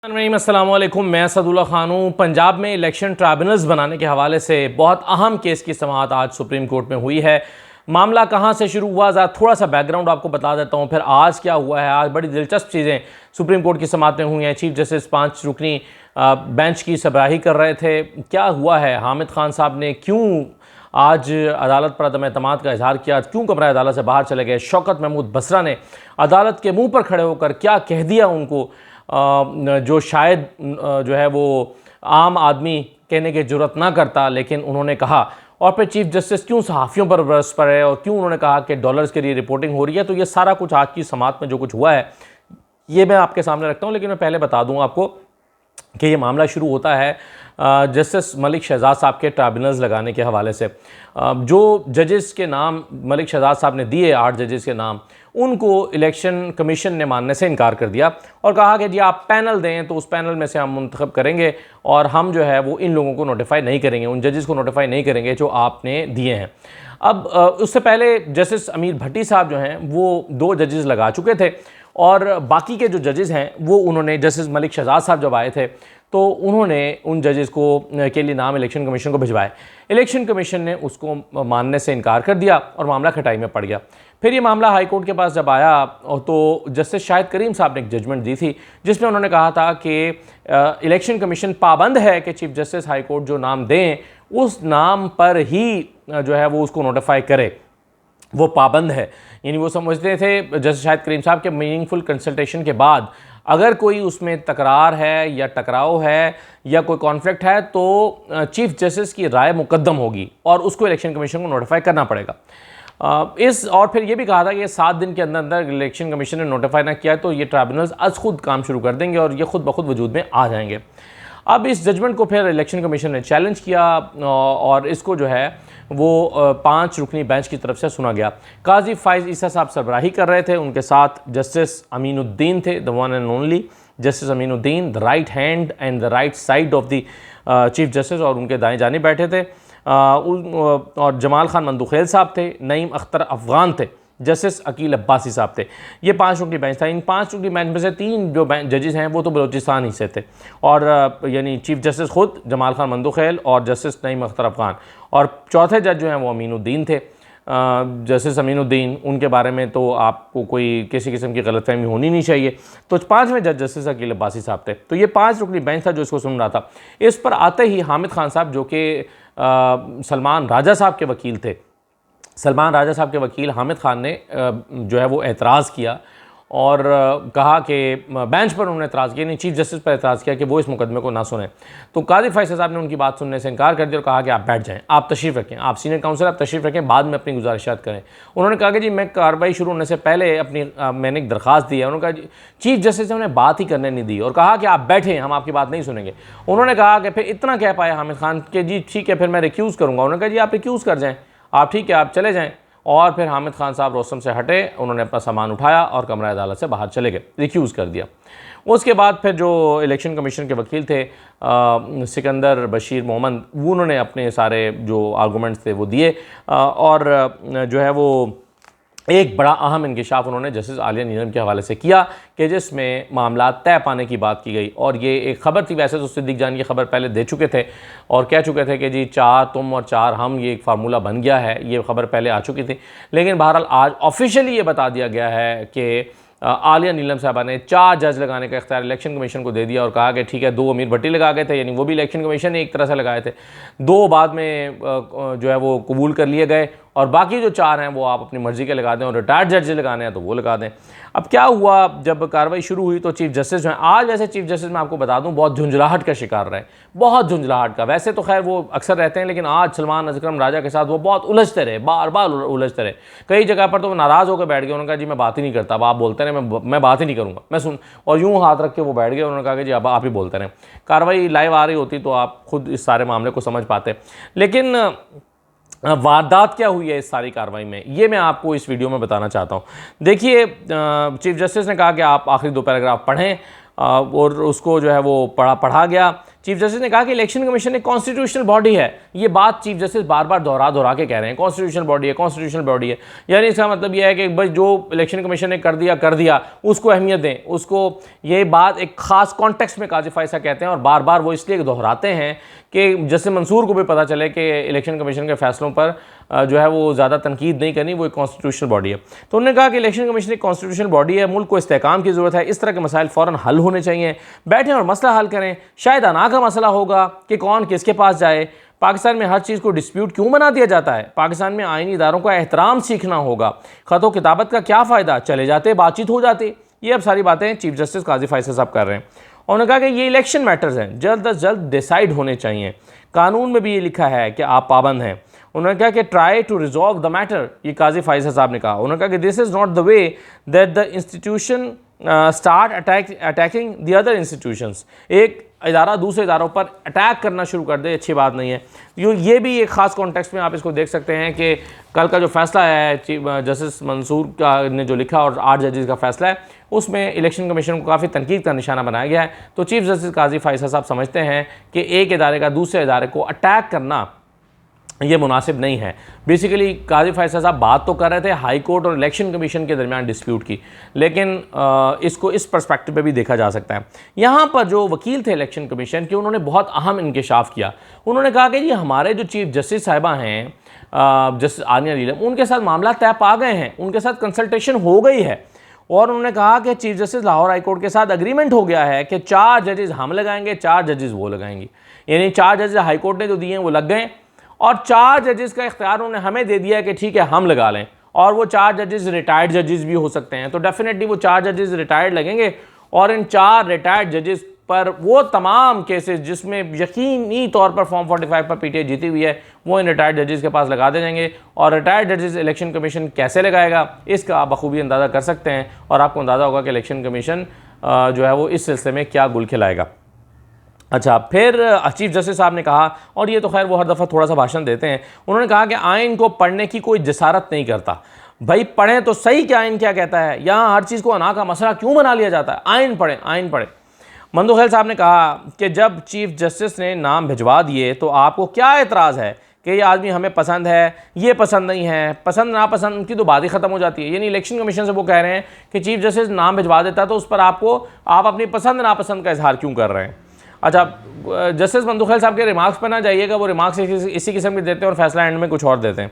अस्सलामुअलैकुम, मैं असदुल्ला खान हूँ। पंजाब में इलेक्शन ट्राइब्यूनल्स बनाने के हवाले से बहुत अहम केस की समाअत आज सुप्रीम कोर्ट में हुई है। मामला कहाँ से शुरू हुआ, ज़रा थोड़ा सा बैकग्राउंड आपको बता देता हूँ, फिर आज क्या हुआ है। आज बड़ी दिलचस्प चीज़ें सुप्रीम कोर्ट की समाअत में हुई हैं। चीफ जस्टिस 5 रुकनी बेंच की सरबराही कर रहे थे। क्या हुआ है, हामिद खान साहब ने क्यों आज अदालत पर अदम एतमाद का इजहार किया, क्यों कमरा अदालत से बाहर चले गए। शौकत महमूद बसरा ने अदालत के मुँह पर खड़े होकर क्या कह दिया उनको, जो शायद जो है वो आम आदमी कहने की जरूरत ना करता, लेकिन उन्होंने कहा। और फिर चीफ जस्टिस क्यों सहाफ़ियों पर बरस पड़े और क्यों उन्होंने कहा कि डॉलर्स के लिए रिपोर्टिंग हो रही है। तो ये सारा कुछ आज की समाअत में जो कुछ हुआ है ये मैं आपके सामने रखता हूँ। लेकिन मैं पहले बता दूँ आपको कि ये मामला शुरू होता है जस्टिस मलिक शहजाद साहब के ट्राइब्यूनल्स लगाने के हवाले से। जो जजेस के नाम मलिक शहजाद साहब ने दिए, 8 जजेस के नाम, उनको इलेक्शन कमीशन ने मानने से इनकार कर दिया और कहा कि जी आप पैनल दें तो उस पैनल में से हम मुंतखब करेंगे और हम जो है वो इन लोगों को नोटिफाई नहीं करेंगे, उन जजेस को नोटिफाई नहीं करेंगे जो आपने दिए हैं। अब उससे पहले जस्टिस अमीर भट्टी साहब जो हैं वो 2 जजेस लगा चुके थे और बाकी के जो जजेस हैं वो उन्होंने, जस्टिस मलिक शहजाद साहब जब आए थे तो उन्होंने उन जजेस को के लिए नाम इलेक्शन कमीशन को भिजवाए। इलेक्शन कमीशन ने उसको मानने से इनकार कर दिया और मामला खटाई में पड़ गया। फिर ये मामला हाई कोर्ट के पास जब आया तो जस्टिस शाहिद करीम साहब ने एक जजमेंट दी थी जिसमें उन्होंने कहा था कि इलेक्शन कमीशन पाबंद है कि चीफ जस्टिस हाई कोर्ट जो नाम दें उस नाम पर ही जो है वो उसको नोटिफाई करे, वो पाबंद है। यानी वो समझते थे जस्टिस शाहिद करीम साहब के मीनिंगफुल कंसल्टेशन के बाद अगर कोई उसमें तकरार है या टकराव है या कोई कॉन्फ्लिक्ट है तो चीफ जस्टिस की राय मुकद्दम होगी और उसको इलेक्शन कमीशन को नोटिफाई करना पड़ेगा। और फिर ये भी कहा था कि 7 दिन के अंदर अंदर इलेक्शन कमीशन ने नोटिफाई ना किया तो ये ट्राइब्यूनल्स आज खुद काम शुरू कर देंगे और ये खुद ब खुद वजूद में आ जाएंगे। अब इस जजमेंट को फिर इलेक्शन कमीशन ने चैलेंज किया और इसको जो है वो 5 रुकनी बेंच की तरफ से सुना गया। काजी फाइज ईसा साहब सरबराही कर रहे थे, उनके साथ जस्टिस अमीनुद्दीन थे, the one and only justice Aminuddin, the right hand and the right side of the chief justice, और उनके दाएं जाने बैठे थे। और जमाल खान मंदुखेल साहब थे, नईम अख्तर अफ़गान थे, जस्टिस अकील अब्बासी साहब थे। ये 5 रुकनी बेंच था। इन 5 रुकनी बेंच में से 3 जो जजेस हैं वो तो बलोचिस्तान ही से थे और यानी चीफ जस्टिस खुद जमाल खान मंदुखेल और जस्टिस नईम अख्तर अफ़गान, और चौथे जज जो हैं वो अमीनुद्दीन थे। जस्टिस अमीनुद्दीन, उनके बारे में तो आपको कोई किसी किस्म की गलतफहमी होनी नहीं चाहिए। तो 5वें जज जस्टिस अकील अब्बासी साहब थे। तो ये 5 रुकनी बेंच था जो इसको सुन रहा था। इस पर आते ही हामिद खान साहब जो कि सलमान राजा साहब के वकील थे, सलमान राजा साहब के वकील हामिद खान ने जो है वो एतराज़ किया और कहा कि बेंच पर उन्होंने एतराज़ किया, नहीं चीफ जस्टिस पर एतराज़ किया कि वो इस मुकदमे को ना सुने। तो काजी फैसल साहब ने उनकी बात सुनने से इनकार कर दिया और कहा कि आप बैठ जाएं, आप तशरीफ़ रखें, आप सीनियर काउंसिल, आप तशरीफ़ रखें, बाद में अपनी गुजारिशात करें। उन्होंने कहा कि जी मैं कार्रवाई शुरू होने से पहले मैंने एक दरख्वास्त दी है। उन्होंने कहा चीफ जस्टिस ने उन्हें बात ही करने नहीं दी और कहा कि आप बैठें, हम आपकी बात नहीं सुनेंगे। उन्होंने कहा कि फिर इतना कह पाया हामिद खान कि जी ठीक है फिर मैं रिक्यूज़ करूँगा। उन्होंने कहा जी आप रिक्यूज़ कर जाएँ, आप ठीक है आप चले जाएँ। और फिर हामिद खान साहब रोस्तम से हटे, उन्होंने अपना सामान उठाया और कमरा अदालत से बाहर चले गए, रिक्यूज़ कर दिया। उसके बाद फिर जो इलेक्शन कमीशन के वकील थे सिकंदर बशीर मोहम्मद, वो उन्होंने अपने सारे जो आर्गूमेंट्स थे वो दिए और जो है वो एक बड़ा अहम इंकशाफ उन्होंने जस्टिस आलिया नीलम के हवाले से किया कि जिसमें मामला तय पाने की बात की गई। और ये एक ख़बर थी, वैसे तो सिद्दीक जान की खबर पहले दे चुके थे और कह चुके थे कि जी 4 तुम और 4 हम, ये एक फार्मूला बन गया है, ये खबर पहले आ चुकी थी। लेकिन बहरहाल आज ऑफिशियली ये बता दिया गया है कि आलिया नीलम साहबा ने 4 जज लगाने का इख्तियार इलेक्शन कमीशन को दे दिया और कहा कि ठीक है 2 अमीर भट्टी लगा गए थे, यानी वो भी इलेक्शन कमीशन ने एक तरह से लगाए थे, 2 बाद में जो है वो कबूल कर लिए गए और बाकी जो 4 हैं वो आप अपनी मर्ज़ी के लगा दें और रिटायर्ड जज लगाने हैं तो वो लगा दें। अब क्या हुआ, जब कार्रवाई शुरू हुई तो चीफ जस्टिस जो हैं, आज वैसे चीफ जस्टिस मैं आपको बता दूं बहुत झुंझलाहट का शिकार रहे, बहुत झुंझलाहट का। वैसे तो खैर वो अक्सर रहते हैं लेकिन आज सलमान अकरम राजा के साथ वो बहुत उलझते रहे, बार बार उलझते रहे। कई जगह पर तो वो नाराज़ होकर बैठ गए, उन्होंने कहा जी मैं बात ही नहीं करता, अब आप बोलते रहे, मैं बात ही नहीं करूँगा, मैं सुन, और यूँ हाथ रख के वो बैठ गए। उन्होंने कहा कि जी अब आप ही बोलते रहें। कार्रवाई लाइव आ रही होती तो आप खुद इस सारे मामले को समझ पाते। लेकिन वारदात क्या हुई है इस सारी कार्रवाई में, ये मैं आपको इस वीडियो में बताना चाहता हूँ। देखिए चीफ जस्टिस ने कहा कि आप आखिरी 2 पैराग्राफ पढ़ें और उसको जो है वो पढ़ा गया। चीफ जस्टिस ने कहा कि इलेक्शन कमीशन एक कॉन्स्टिट्यूशनल बॉडी है, ये बात चीफ जस्टिस बार बार दोहरा के कह रहे हैं, कॉन्स्टिट्यूशनल बॉडी है, कॉन्स्टिट्यूशनल बॉडी है। यानी इसका मतलब यह है कि भाई जो इलेक्शन कमीशन ने कर दिया उसको अहमियत दें, उसको ये बात एक खास कॉन्टेक्स्ट में काजी फायसा कहते हैं और बार बार वो इसलिए दोहराते हैं कि जस्टिस मंसूर को भी पता चले कि इलेक्शन कमीशन के फैसलों पर जो है वो ज़्यादा तनकीद नहीं करनी, वो एक कॉन्स्टिट्यूशनल बॉडी है। तो उन्होंने कहा कि इलेक्शन कमीशन एक कॉन्स्टिट्यूशनल बॉडी है, मुल्क को इस्तेहकाम की ज़रूरत है, इस तरह के मसाइल फ़ौरन हल होने चाहिए, बैठें और मसला हल करें। शायद अना का मसला होगा कि कौन किसके पास जाए। पाकिस्तान में हर चीज़ को डिस्प्यूट क्यों बना दिया जाता है? पाकिस्तान में आईनी इदारों का एहतराम सीखना होगा। ख़तो किताबत का क्या फ़ायदा, चले जाते बातचीत हो जाती। ये अब सारी बातें चीफ जस्टिस काजी फायसा साहब कर रहे हैं। उन्होंने कहा कि ये इलेक्शन मैटर्स हैं, जल्द अज जल्द डिसाइड होने चाहिए। कानून में भी ये लिखा है कि आप पाबंद हैं। उन्होंने कहा कि try to resolve the matter, ये काजी फायसा साहब ने कहा। उन्होंने कहा कि this is not the way that the institution start attacking the other institutions. एक इदारा दूसरे इदारों पर अटैक करना शुरू कर दे, अच्छी बात नहीं है। ये भी एक ख़ास कॉन्टेक्स्ट में आप इसको देख सकते हैं कि कल का जो फैसला है जस्टिस मंसूर का ने जो लिखा और 8 जजेस का फैसला है, उसमें इलेक्शन कमीशन को काफ़ी तनकीद का निशाना बनाया गया है। तो चीफ जस्टिस काजी फायसा साहब समझते हैं कि एक इदारे का दूसरे इदारे को अटैक करना ये मुनासिब नहीं है। बेसिकली काजी फायसा साहब बात तो कर रहे थे हाई कोर्ट और इलेक्शन कमीशन के दरमियान डिस्प्यूट की, लेकिन इसको इस पर्सपेक्टिव पे भी देखा जा सकता है। यहाँ पर जो वकील थे इलेक्शन कमीशन के, उन्होंने बहुत अहम इंकशाफ किया। उन्होंने कहा कि जी हमारे जो चीफ जस्टिस साहिबा हैं जस्टिस आनिया नीलम, उनके साथ मामला तय पा गए हैं, उनके साथ कंसल्टेशन हो गई है। और उन्होंने कहा कि chief justice Lahore high court के साथ अग्रीमेंट हो गया है कि 4 जजेस हम लगाएंगे, 4 जजेस वो लगाएंगे। यानी 4 जजेस हाई कोर्ट ने जो दिए हैं वो लग गए और 4 जजेस का इख्तियार उन्होंने हमें दे दिया कि ठीक है हम लगा लें। और वो 4 जजेस रिटायर्ड जजेस भी हो सकते हैं, तो डेफिनेटली वो 4 जजेस रिटायर्ड लगेंगे और इन 4 रिटायर्ड जजेस पर वो तमाम केसेस जिसमें यकीनी तौर पर फॉर्म 45 पर पीटीआई जीती हुई है, वो इन रिटायर्ड जजेस के पास लगा दे जाएंगे। और रिटायर्ड जजेस इलेक्शन कमीशन कैसे लगाएगा, इसका आप बखूबी अंदाज़ा कर सकते हैं और आपको अंदाज़ा होगा कि इलेक्शन कमीशन जो है वो इस सिलसिले में क्या गुल खिलाएगा। अच्छा, फिर चीफ जस्टिस साहब ने कहा, और ये तो खैर वो हर दफ़ा थोड़ा सा भाषण देते हैं, उन्होंने कहा कि आइन को पढ़ने की कोई जसारत नहीं करता। भाई पढ़ें तो सही कि आइन क्या कहता है, यहाँ हर चीज़ को अना का मसला क्यों बना लिया जाता है? आइन पढ़ें, आइन पढ़ें। मंदू खैल साहब ने कहा कि जब चीफ जस्टिस ने नाम भिजवा दिए तो आपको क्या एतराज़ है कि ये आदमी हमें पसंद है, ये पसंद नहीं है, पसंद नापसंद उनकी तो बात ही ख़त्म हो जाती है। यानी इलेक्शन कमीशन से वो कह रहे हैं कि चीफ जस्टिस नाम भिजवा देता तो उस पर आप अपनी पसंद नापसंद का इजहार क्यों कर रहे हैं? अच्छा, जस्टिस मंदू खैल साहब के रिमार्क्स पर ना जाइएगा, वो रिमार्क्स इसी किस्म के देते हैं और फैसला एंड में कुछ और देते हैं।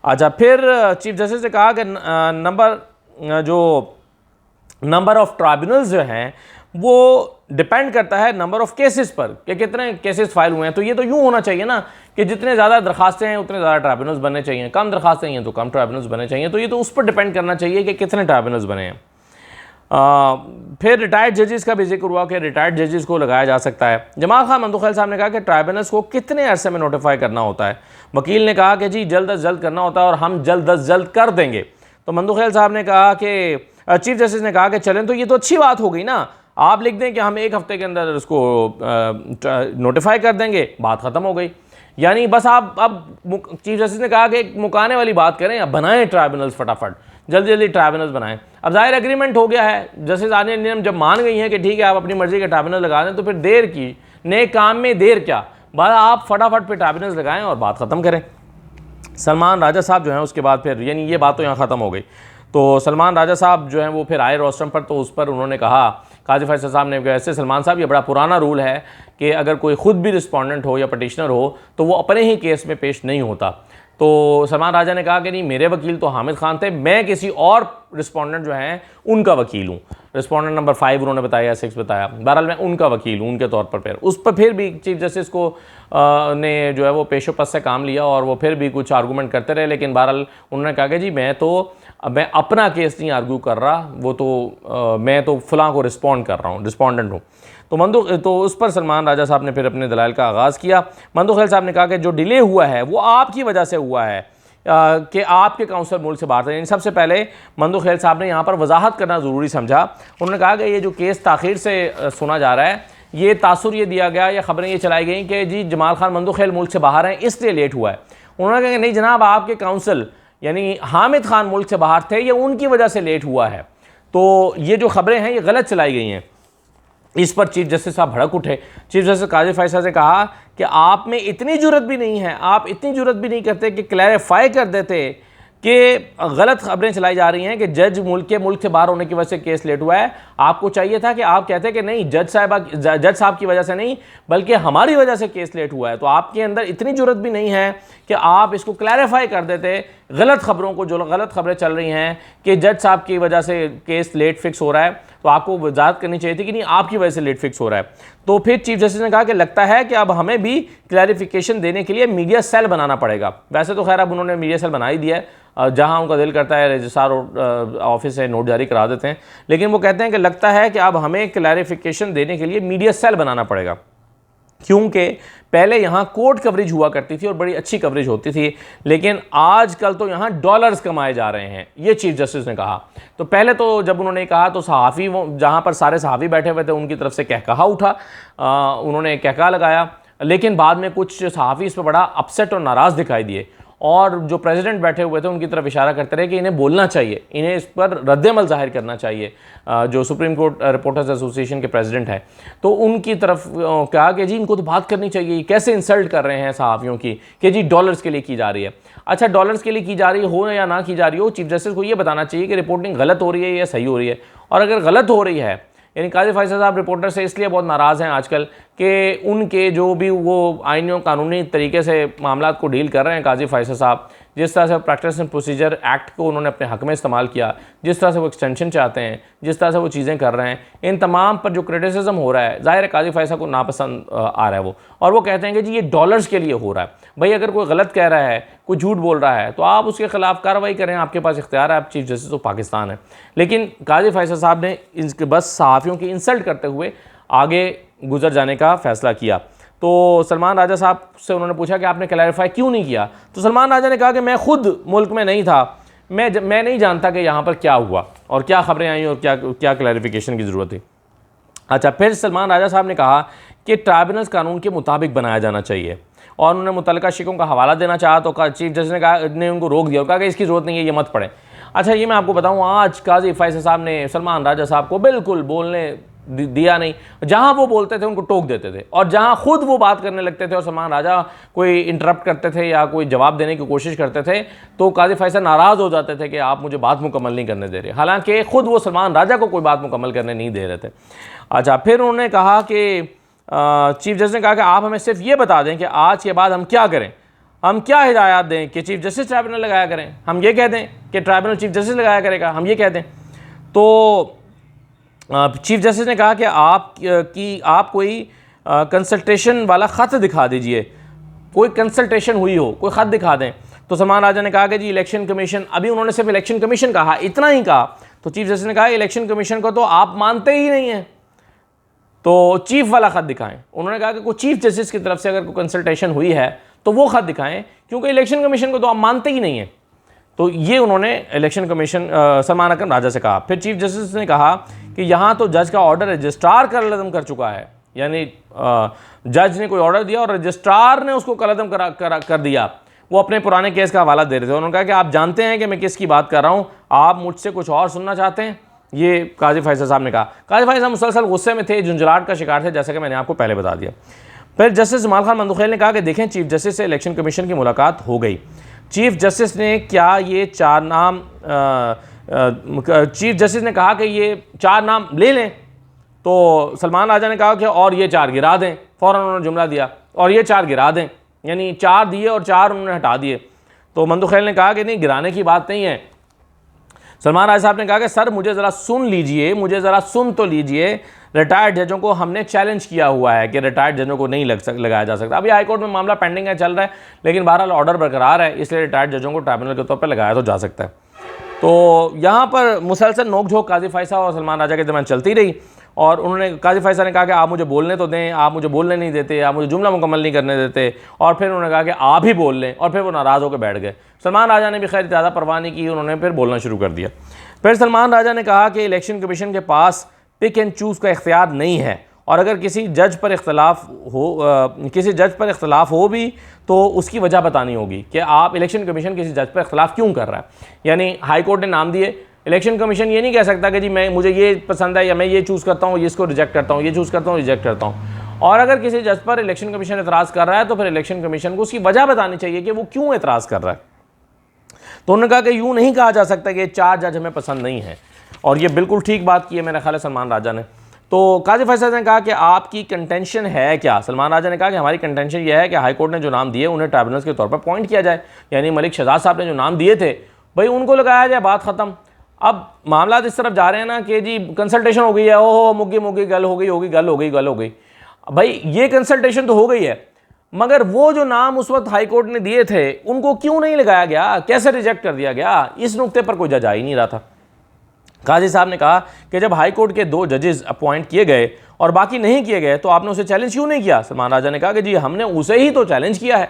अच्छा, फिर चीफ जस्टिस ने कहा कि नंबर ऑफ ट्राइब्यूनल्स जो हैं वो डिपेंड करता है नंबर ऑफ केसेस पर, कि कितने केसेस फाइल हुए हैं। तो ये तो यूँ होना चाहिए ना कि जितने ज़्यादा दरखास्तें हैं उतने ज़्यादा ट्राइब्यूनल्स बनने चाहिए, कम दरखास्तें हैं तो कम ट्राइब्यूनल्स बनने चाहिए। तो ये तो उस पर डिपेंड करना चाहिए कि कितने ट्राइब्यूनल्स बने हैं। फिर रिटायर्ड जजेस का भी जिक्र हुआ कि रिटायर्ड जजेस को लगाया जा सकता है। जमाल खान मंदू खैल साहब ने कहा कि ट्राइब्यूनल्स को कितने अरसे में नोटिफाई करना होता है? वकील ने कहा कि जी जल्द अज जल्द करना होता है और हम जल्द अज जल्द कर देंगे। तो मंदू खैल साहब ने कहा कि चीफ जस्टिस ने कहा कि चलें तो ये तो अच्छी बात हो गई ना, आप लिख दें कि हम 1 हफ्ते के अंदर उसको नोटिफाई कर देंगे, बात ख़त्म हो गई। यानी बस आप अब चीफ जस्टिस ने कहा कि मुकाने वाली बात करें, अब बनाएं ट्राइब्यूनल्स फटाफट, जल्दी जल्दी ट्राइब्यूनल्स बनाएं। अब जाहिर एग्रीमेंट हो गया है, जस्टिस आनिया नीलम जब मान गई हैं कि ठीक है आप अपनी मर्जी के ट्राइब्यूनल लगा दें, तो फिर देर की नए काम में देर क्या, बस आप फटाफट पे ट्राइब्यूनल्स लगाएं और बात ख़त्म करें। सलमान राजा साहब जो हैं उसके बाद फिर यानी ये बात तो यहाँ ख़त्म हो गई। तो सलमान राजा साहब जो हैं वो फिर आए रोस्टम पर, तो उस पर उन्होंने कहा, काजी फैसल साहब ने, वैसे सलमान साहब ये बड़ा पुराना रूल है कि अगर कोई ख़ुद भी रिस्पोंडेंट हो या पटिशनर हो तो वो अपने ही केस में पेश नहीं होता। तो सलमान राजा ने कहा कि नहीं, मेरे वकील तो हामिद खान थे, मैं किसी और रिस्पोंडेंट जो हैं उनका वकील हूँ। रिस्पोंडेंट नंबर 5 उन्होंने बताया, 6 बताया, बहरहाल मैं उनका वकील हूँ उनके तौर पर। फिर उस पर फिर भी चीफ जस्टिस को ने जो है वो पेशोपस से काम लिया और वो फिर भी कुछ आर्गूमेंट करते रहे, लेकिन बहरहाल उन्होंने कहा कि जी मैं अपना केस नहीं आर्ग्यू कर रहा, वो तो मैं तो फ़लाँ को रिस्पॉन्ड कर रहा हूँ, रिस्पोंडेंट हूँ। तो उस पर सलमान राजा साहब ने फिर अपने दलाइल का आगाज़ किया। मंदू खैल साहब ने कहा कि जो डिले हुआ है वो आपकी वजह से हुआ है कि आपके काउंसिलर मुल्क से बाहर थे। सबसे पहले मंदू खैल साहब ने यहाँ पर वजाहत करना ज़रूरी समझा। उन्होंने कहा कि ये जो केस ताख़ीर से सुना जा रहा है, ये तासुर ये दिया गया या ख़बरें ये चलाई गई कि जी जमाल खान मंदू खैल मुल्क से बाहर हैं इसलिए लेट हुआ है। उन्होंने कहा कि नहीं जनाब, आपके काउंसिल यानी हामिद खान मुल्क से बाहर थे, ये उनकी वजह से लेट हुआ है। तो ये जो ख़बरें हैं ये गलत चलाई गई हैं। इस पर चीफ जस्टिस साहब भड़क उठे। चीफ जस्टिस काजी फैसला से कहा कि आप में इतनी जुर्रत भी नहीं है, आप इतनी जुर्रत भी नहीं करते कि क्लैरिफाई कर देते कि गलत खबरें चलाई जा रही हैं कि जज मुल्क से बाहर होने की वजह से केस लेट हुआ है। आपको चाहिए था कि आप कहते कि नहीं, जज साहब की वजह से नहीं बल्कि हमारी वजह से केस लेट हुआ है। तो आपके अंदर इतनी जुर्रत भी नहीं है कि आप इसको क्लैरिफाई कर देते गलत खबरों को, जो गलत खबरें चल रही हैं कि जज साहब की वजह से केस लेट फिक्स हो रहा है, तो आपको वजाहत करनी चाहिए थी कि नहीं, आपकी वजह से लेट फिक्स हो रहा है। तो फिर चीफ जस्टिस ने कहा कि लगता है कि अब हमें भी क्लैरिफिकेशन देने के लिए मीडिया सेल बनाना पड़ेगा। वैसे तो खैर अब उन्होंने मीडिया सेल बना ही दिया है, जहां उनका दिल करता है रजिस्ट्रार ऑफिस से नोट जारी करा देते हैं, लेकिन वो कहते हैं कि लगता है कि अब हमें क्लैरिफिकेशन देने के लिए मीडिया सेल बनाना पड़ेगा, क्योंकि पहले यहाँ कोर्ट कवरेज हुआ करती थी और बड़ी अच्छी कवरेज होती थी, लेकिन आजकल तो यहाँ डॉलर्स कमाए जा रहे हैं, ये चीफ जस्टिस ने कहा। तो पहले तो जब उन्होंने कहा तो सहाफ़ी, वो जहाँ पर सारे सहाफ़ी बैठे हुए थे उनकी तरफ से कहकहा उठा, उन्होंने कहकहा लगाया, लेकिन बाद में कुछ सहाफ़ी इस पर बड़ा अपसेट और नाराज़ दिखाई दिए और जो प्रेसिडेंट बैठे हुए थे उनकी तरफ इशारा करते रहे कि इन्हें बोलना चाहिए, इन्हें इस पर रद्द-ए-अमल ज़ाहिर करना चाहिए। जो सुप्रीम कोर्ट रिपोर्टर्स एसोसिएशन के प्रेसिडेंट हैं, तो उनकी तरफ कहा कि जी इनको तो बात करनी चाहिए, कैसे इंसल्ट कर रहे हैं सहाफ़ियों की कि जी डॉलर्स के लिए की जा रही है। अच्छा, डॉलर्स के लिए की जा रही हो या ना की जा रही हो, चीफ जस्टिस को ये बताना चाहिए कि रिपोर्टिंग गलत हो रही है या सही हो रही है। और अगर गलत हो रही है, यानी काजी फैसल साहब रिपोर्टर से इसलिए बहुत नाराज़ हैं आजकल कि उनके जो भी वो आईनी और कानूनी तरीके से मामला को डील कर रहे हैं काजी फैसल साहब, जिस तरह से प्रैक्टिस एंड प्रोसीजर एक्ट को उन्होंने अपने हक में इस्तेमाल किया, जिस तरह से वो एक्सटेंशन चाहते हैं, जिस तरह से वो चीज़ें कर रहे हैं, इन तमाम पर जो क्रिटिसिज्म हो रहा है, ज़ाहिर है काजी फैसल को नापसंद आ रहा है वो, और वो कहते हैं कि जी ये डॉलर्स के लिए हो रहा है। भाई अगर कोई गलत कह रहा है, कोई झूठ बोल रहा है, तो आप उसके खिलाफ कार्रवाई करें, आपके पास इख्तियार है, आप चीफ जस्टिस ऑफ पाकिस्तान है। लेकिन काजी फैसल साहब ने इनके बस सहाफ़ियों की इंसल्ट करते हुए आगे गुजर जाने का फ़ैसला किया। तो सलमान राजा साहब से उन्होंने पूछा कि आपने क्लैरिफाई क्यों नहीं किया, तो सलमान राजा ने कहा कि मैं खुद मुल्क में नहीं था, मैं नहीं जानता कि यहाँ पर क्या हुआ और क्या खबरें आई और क्या क्लैरिफिकेशन की ज़रूरत थी। अच्छा, फिर सलमान राजा साहब ने कहा कि ट्राइब्यूनल्स कानून के मुताबिक बनाया जाना चाहिए और उन्होंने मुतल्लिका शिकों का हवाला देना चाहा, तो चीफ जस्टिस ने उनको रोक दिया और कहा कि इसकी ज़रूरत नहीं है, ये मत पढ़ें। अच्छा, ये मैं आपको बताऊँ, आज काजी फैसल साहब ने सलमान राजा साहब को बिल्कुल बोलने दिया नहीं। जहां वो बोलते थे उनको टोक देते थे, और जहां खुद वो बात करने लगते थे और सलमान राजा कोई इंटरप्ट करते थे या कोई जवाब देने की कोशिश करते थे, तो काजी फैसल नाराज़ हो जाते थे कि आप मुझे बात मुकम्मल नहीं करने दे रहे, हालांकि खुद वो सलमान राजा को कोई बात मुकम्मल करने नहीं दे रहे थे। अच्छा, फिर उन्होंने कहा कि चीफ जस्टिस ने कहा कि आप हमें सिर्फ ये बता दें कि आज के बाद हम क्या करें, हम क्या हिदायत दें कि चीफ जस्टिस ट्राइब्यूनल लगाया करें, हम ये कह दें कि ट्राइब्यूनल चीफ जस्टिस लगाया करेगा, हम ये कह दें। तो चीफ जस्टिस ने कहा कि आप कोई कंसल्टेशन वाला ख़त दिखा दीजिए, कोई कंसल्टेशन हुई हो, कोई ख़त दिखा दें। तो सलमान राजा ने कहा कि जी इलेक्शन कमीशन, अभी उन्होंने सिर्फ इलेक्शन कमीशन कहा, इतना ही कहा। तो चीफ जस्टिस ने कहा इलेक्शन कमीशन को तो आप मानते ही नहीं हैं, तो चीफ वाला ख़त दिखाएं। उन्होंने कहा कि कोई चीफ जस्टिस की तरफ से अगर कोई कंसल्टेशन हुई है तो वो ख़त दिखाएं, क्योंकि इलेक्शन कमीशन को तो आप मानते ही नहीं हैं। तो ये उन्होंने इलेक्शन कमीशन सलमान अकरम राजा से कहा। फिर चीफ जस्टिस ने कहा कि यहाँ तो जज का ऑर्डर रजिस्ट्रार कलअदम कर चुका है, यानी जज ने कोई ऑर्डर दिया और रजिस्ट्रार ने उसको कलअदम कर दिया। वो अपने पुराने केस का हवाला दे रहे थे। उन्होंने कहा कि आप जानते हैं कि मैं किसकी बात कर रहा हूँ, आप मुझसे कुछ और सुनना चाहते हैं, ये काजी फैसल साहब ने कहा। काजी फैसल साहब मुसलसल गुस्से में थे, झुंझलाहट का शिकार थे, जैसा कि मैंने आपको पहले बता दिया। फिर जस्टिस जमाल खान मंदुखेल ने कहा कि देखें, चीफ जस्टिस से इलेक्शन कमीशन की मुलाकात हो गई। चीफ जस्टिस ने क्या ये 4 नाम चीफ जस्टिस ने कहा कि ये 4 नाम ले लें, तो सलमान राजा ने कहा कि और ये 4 गिरा दें। फ़ौरन उन्होंने जुमला दिया और ये 4 गिरा दें, यानी 4 दिए और 4 उन्होंने हटा दिए। तो मंदुखेल ने कहा कि नहीं, गिराने की बात नहीं है। सलमान राजा साहब ने कहा कि सर मुझे ज़रा सुन लीजिए, मुझे ज़रा सुन तो लीजिए, रिटायर्ड जजों को हमने चैलेंज किया हुआ है कि रिटायर्ड जजों को नहीं लगाया जा सकता। अभी हाईकोर्ट में मामला पेंडिंग है, चल रहा है, लेकिन बहरहाल ऑर्डर बरकरार है, इसलिए रिटायर्ड जजों को ट्राइब्यूनल के तौर पर लगाया तो जा सकता है। तो यहाँ पर मुसलसल नोकझोंक काजी फैसल और सलमान राजा के दरमियान चलती रही और उन्होंने काजी फैसल ने कहा कि आप मुझे बोलने तो दें, आप मुझे बोलने नहीं देते, आप मुझे जुमला मुकम्मल नहीं करने देते, और फिर उन्होंने कहा कि आप ही बोल लें, और फिर वो नाराज़ होकर बैठ गए। सलमान राजा ने भी खैर ज़्यादा परवाह नहीं की, उन्होंने फिर बोलना शुरू कर दिया। फिर सलमान राजा ने कहा कि इलेक्शन कमीशन के पास पिक एंड चूज़ का इख्तियार नहीं है, और अगर किसी जज पर इख्तलाफ हो भी तो उसकी वजह बतानी होगी कि आप इलेक्शन कमीशन किसी जज पर इख्तलाफ क्यों कर रहा है। यानी हाई कोर्ट ने नाम दिए, इलेक्शन कमीशन ये नहीं कह सकता कि जी मुझे ये पसंद है या मैं ये चूज़ करता हूँ, इसको रिजेक्ट करता हूँ, ये चूज़ करता हूँ, रिजेक्ट करता हूँ। और अगर किसी जज पर इलेक्शन कमीशन एतराज़ कर रहा है तो फिर इलेक्शन कमीशन को उसकी वजह बतानी चाहिए कि वो क्यों एतराज़ कर रहा है। तो उन्होंने कहा कि यूँ नहीं कहा जा सकता कि 4 जज हमें पसंद नहीं है, और ये बिल्कुल ठीक बात की है मेरा ख्याल है सलमान राजा ने। तो काजी फैसल ने कहा कि आपकी कंटेंशन है क्या। सलमान राजा ने कहा कि हमारी कंटेंशन ये है कि हाई कोर्ट ने जो नाम दिए उन्हें ट्राइब्यूनल्स के तौर पर अपॉइंट किया जाए, यानी मलिक शहजाद साहब ने जो नाम दिए थे भाई उनको लगाया जाए, बात ख़त्म। अब मामला इस तरफ जा रहे हैं ना कि जी कंसल्टेशन हो गई है, ओहो मुग्गी मुग्गी गल हो गई। भाई ये कंसल्टेशन तो हो गई है, मगर वो जो नाम उस वक्त हाई कोर्ट ने दिए थे उनको क्यों नहीं लगाया गया, कैसे रिजेक्ट कर दिया गया, इस नुक्ते पर कोई जज आ ही नहीं रहा था। काजी साहब ने कहा कि जब हाई कोर्ट के 2 जजेस अपॉइंट किए गए और बाकी नहीं किए गए तो आपने उसे चैलेंज क्यों नहीं किया। सलमान राजा ने कहा कि जी हमने उसे ही तो चैलेंज किया है।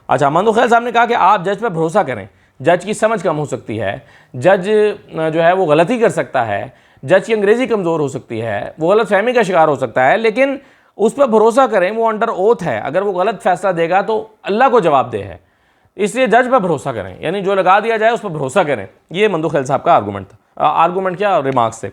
अच्छा, मंदुखैल साहब ने कहा कि आप जज पर भरोसा करें, जज की समझ कम हो सकती है, जज जो है वो गलती कर सकता है, जज की अंग्रेज़ी कमज़ोर हो सकती है, वो गलत फहमी का शिकार हो सकता है, लेकिन उस पर भरोसा करें, वो अंडर ओथ है, अगर वो गलत फैसला देगा तो अल्लाह को जवाब दे है, इसलिए जज पर भरोसा करें, यानी जो लगा दिया जाए उस पर भरोसा करें। ये मंदुखैल साहब का आर्गूमेंट था, आर्गूमेंट क्या रिमार्क्स थे।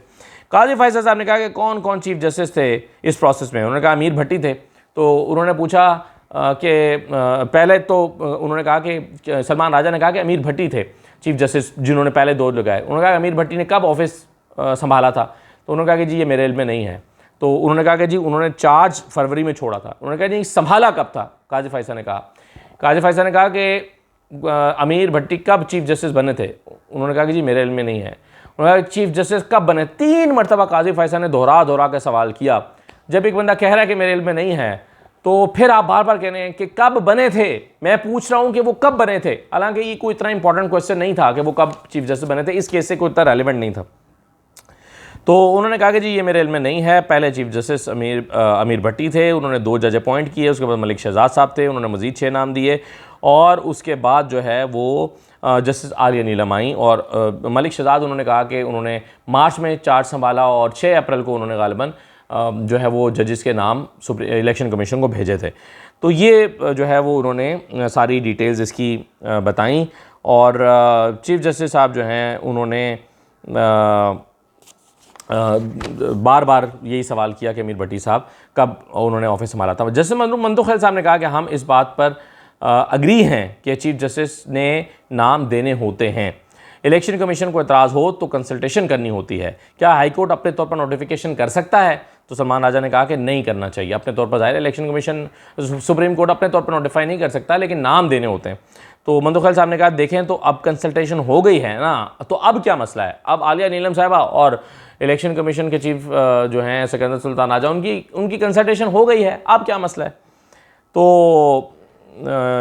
काजी फैसल साहब ने कहा कि कौन कौन चीफ जस्टिस थे इस प्रोसेस में। उन्होंने कहा अमीर भट्टी थे। तो उन्होंने पूछा कि पहले तो उन्होंने कहा कि सलमान राजा ने कहा कि अमीर भट्टी थे चीफ जस्टिस जिन्होंने पहले 2 लगाए। उन्होंने कहा अमीर भट्टी ने कब ऑफिस संभाला था, तो उन्होंने कहा कि जी ये मेरे इल्म में नहीं है। तो उन्होंने कहा कि जी उन्होंने 4 फरवरी में छोड़ा था। उन्होंने कहा जी संभाला कब था, काजी फैसल ने कहा। काजी फैसल ने कहा कि अमीर भट्टी कब चीफ जस्टिस बने थे, उन्होंने कहा कि जी मेरे इल्म में नहीं है। उन्होंने कहा चीफ जस्टिस कब बने, 3 मरतबा काजी फैसल ने दोहरा के सवाल किया। जब एक बंदा कह रहा है कि मेरे इल्म में नहीं है तो फिर आप बार बार कह रहे हैं कि कब बने थे, मैं पूछ रहा हूं कि वो कब बने थे, हालांकि ये कोई इतना इंपॉर्टेंट क्वेश्चन नहीं था कि वो कब चीफ जस्टिस बने थे, इस केस से कोई इतना रेलिवेंट नहीं था। तो उन्होंने कहा कि जी ये मेरे इल्म में नहीं है। पहले चीफ जस्टिस अमीर भट्टी थे, उन्होंने 2 जज अपॉइंट किए, उसके बाद मलिक शहजाद साहब थे, उन्होंने मज़ीद 6 नाम दिए, और उसके बाद जो है वो जस्टिस आलिया नीलम आई, और मलिक शहजाद उन्होंने कहा कि उन्होंने मार्च में चार्ज संभाला और 6 अप्रैल को उन्होंने गालिबन जो है वो जजेस के नाम इलेक्शन कमीशन को भेजे थे। तो ये जो है वो उन्होंने सारी डिटेल्स इसकी बताई, और चीफ जस्टिस साहब जो हैं उन्होंने बार बार यही सवाल किया कि अमीर भट्टी साहब कब उन्होंने ऑफिस संभाला था। जस्टिस मंदुखैल साहब ने कहा कि हम इस बात पर अग्री हैं कि चीफ जस्टिस ने नाम देने होते हैं, इलेक्शन कमीशन को एतराज़ हो तो कंसल्टेशन करनी होती है। क्या हाई कोर्ट अपने तौर पर नोटिफिकेशन कर सकता है, तो सलमान राजा ने कहा कि नहीं करना चाहिए। अपने तौर पर ज़ाहिर इलेक्शन कमीशन सुप्रीम कोर्ट अपने तौर पर नोटिफाई नहीं कर सकता, लेकिन नाम देने होते हैं। तो मंदुखैल साहब ने कहा देखें तो अब कंसल्टेशन हो गई है ना, तो अब क्या मसला है, अब आलिया नीलम साहिबा और इलेक्शन कमीशन के चीफ जो हैं सिकंदर सुल्तान आजा उनकी कंसल्टेशन हो गई है, अब क्या मसला है। तो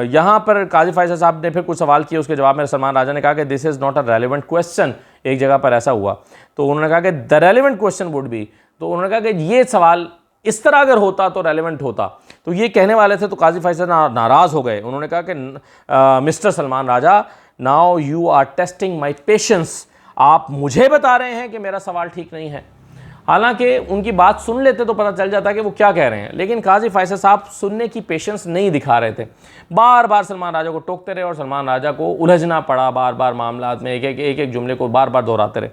यहाँ पर काजी फैसल साहब ने फिर कुछ सवाल किए, उसके जवाब में सलमान राजा ने कहा कि this is not a relevant question. एक जगह पर ऐसा हुआ तो उन्होंने कहा कि the relevant question would be, तो उन्होंने कहा कि ये सवाल इस तरह अगर होता तो रेलिवेंट होता। तो ये कहने वाले थे तो काजी फैसल नाराज़ हो गए। उन्होंने कहा कि mister Salman Raja, now you are testing my patience, आप मुझे बता रहे हैं कि मेरा सवाल ठीक नहीं है। हालांकि उनकी बात सुन लेते तो पता चल जाता कि वो क्या कह रहे हैं, लेकिन काजी फैसल साहब सुनने की पेशेंस नहीं दिखा रहे थे। बार बार सलमान राजा को टोकते रहे और सलमान राजा को उलझना पड़ा, बार बार मामला में एक एक जुमले को बार बार दोहराते रहे।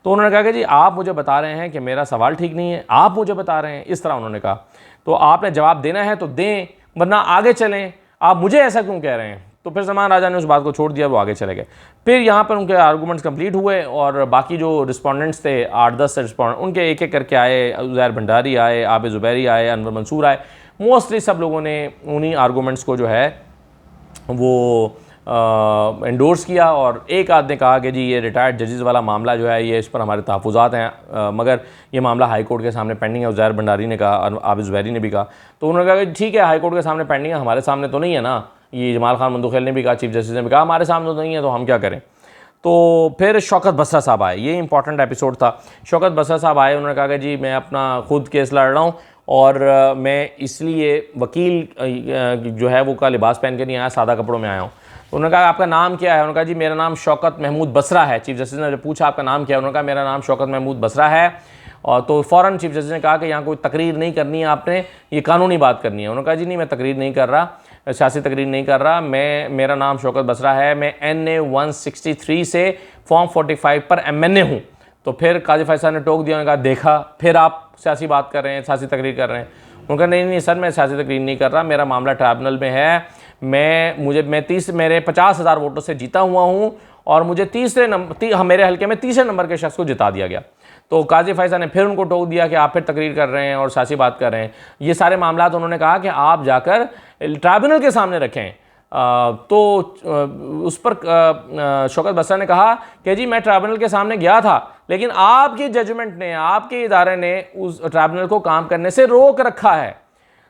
तो उन्होंने कहा कि जी आप मुझे बता रहे हैं कि मेरा सवाल ठीक नहीं है, आप मुझे बता रहे हैं, इस तरह उन्होंने कहा। तो आपने जवाब देना है तो दें, वरना आगे चलें, आप मुझे ऐसा क्यों कह रहे हैं। तो फिर सलमान राजा ने उस बात को छोड़ दिया, वो आगे चले गए। फिर यहाँ पर उनके आर्गूमेंट्स कंप्लीट हुए और बाकी जो रिस्पोंडेंट्स थे 8-10 रिस्पोंडेंट उनके एक एक करके आए, उज़ैर भंडारी आए, आबिद ज़ुबैरी आए, अनवर मंसूर आए। मोस्टली सब लोगों ने उन्हीं आर्गूमेंट्स को जो है वो एंडोर्स किया, और एक आदमी ने कहा कि जी ये रिटायर्ड जजेस वाला मामला जो है ये इस पर हमारे तहफ़्फ़ुज़ात हैं, मगर ये मामला हाई कोर्ट के सामने पेंडिंग है। उज़ैर भंडारी ने कहा, आबिद ज़ुबैरी ने भी कहा। तो उन्होंने कहा कि ठीक है हाई कोर्ट के सामने पेंडिंग है, हमारे सामने तो नहीं है ना। ये जमाल खान मंदुखैल ने भी कहा, चीफ जस्टिस ने भी कहा हमारे सामने तो नहीं है, तो हम क्या करें। तो फिर शौकत बसरा साहब आए, ये इंपॉर्टेंट एपिसोड था। शौकत बसरा साहब आए, उन्होंने कहा कि जी मैं अपना खुद केस लड़ रहा हूँ और मैं इसलिए वकील जो है वो का लिबास पहन के नहीं आया, सादा कपड़ों में आया हूँ। तो उन्होंने कहा आपका नाम क्या है। उन्होंने कहा जी मेरा नाम शौकत महमूद बसरा है। चीफ जस्टिस ने जब पूछा आपका नाम क्या है, उन्होंने कहा मेरा नाम शौकत महमूद बसरा है और तो फ़ौरन चीफ जस्टिस ने कहा कि यहाँ कोई तकरीर नहीं करनी है, आपने ये कानूनी बात करनी है। उन्होंने कहा जी नहीं, मैं तकरीर नहीं कर रहा, सियासी तकरीर नहीं कर रहा, मेरा नाम शौकत बसरा है, मैं NA 163 से फॉर्म 45 पर MNA हूँ। तो फिर काजी फैसल ने टोक दिया, उन्होंने कहा देखा, फिर आप सियासी बात कर रहे हैं, सियासी तकरीर कर रहे हैं। उन्होंने कहा नहीं सर, मैं सियासी तकरीर नहीं कर रहा, मेरा मामला ट्राइब्यूनल में है, मेरे 50,000 वोटों से जीता हुआ हूँ और मुझे मेरे हल्के में तीसरे नंबर के शख्स को जिता दिया गया। तो काजी फैसल ने फिर उनको टोक दिया कि आप फिर तकरीर कर रहे हैं और सियासी बात कर रहे हैं। ये सारे मामला उन्होंने कहा कि आप जाकर ट्राइब्यूनल के सामने रखें। तो उस पर शौकत बसरा ने कहा कि जी मैं ट्राइब्यूनल के सामने गया था, लेकिन आपकी जजमेंट ने, आपके इदारे ने उस ट्राइब्यूनल को काम करने से रोक रखा है।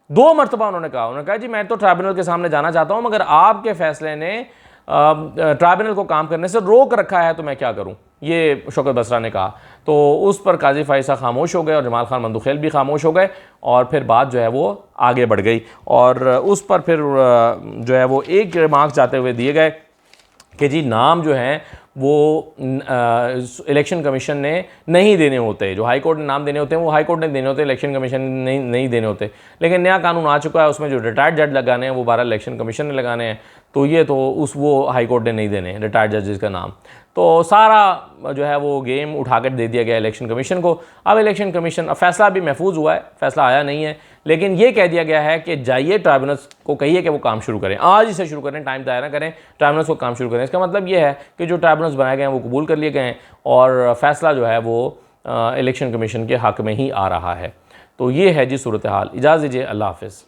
2 मरतबा उन्होंने कहा जी मैं तो ट्राइब्यूनल के सामने जाना चाहता हूं, मगर आपके फैसले ने ट्राइब्यूनल को काम करने से रोक रखा है, तो मैं क्या करूं, ये शौकत बसरा ने कहा। तो उस पर काजी फैसल खामोश हो गए और जमाल खान मंदुखेल भी खामोश हो गए और फिर बात जो है वो आगे बढ़ गई। और उस पर फिर जो है वो एक रिमार्क जाते हुए दिए गए कि जी नाम जो हैं वो इलेक्शन कमीशन ने नहीं देने होते, जो हाई कोर्ट ने नाम देने होते हैं वो हाई कोर्ट ने देने होते हैं, इलेक्शन कमीशन ने नहीं देने होते। लेकिन नया कानून आ चुका है, उसमें जो रिटायर्ड जज लगाने हैं वो 12 इलेक्शन कमीशन ने लगाने हैं, तो ये तो वो हाई कोर्ट ने नहीं देने रिटायर्ड जजेस का नाम। तो सारा जो है वो गेम उठाकर दे दिया गया इलेक्शन कमीशन को। अब इलेक्शन कमीशन, फैसला भी महफूज हुआ है, फैसला आया नहीं है, लेकिन ये कह दिया गया है कि जाइए ट्राइब्यूनल्स को कहिए कि वो काम शुरू करें, आज ही से शुरू करें, टाइम तय ना करें, ट्राइब्यूनल्स को काम शुरू करें। इसका मतलब ये है कि जो ट्राइब्यूनल्स बनाए गए हैं वो कबूल कर लिए गए हैं और फैसला जो है वो इलेक्शन कमीशन के हक़ में ही आ रहा है। तो ये है जी सूरत हाल। इजाज़त दीजिए, अल्लाह हाफ़िज़।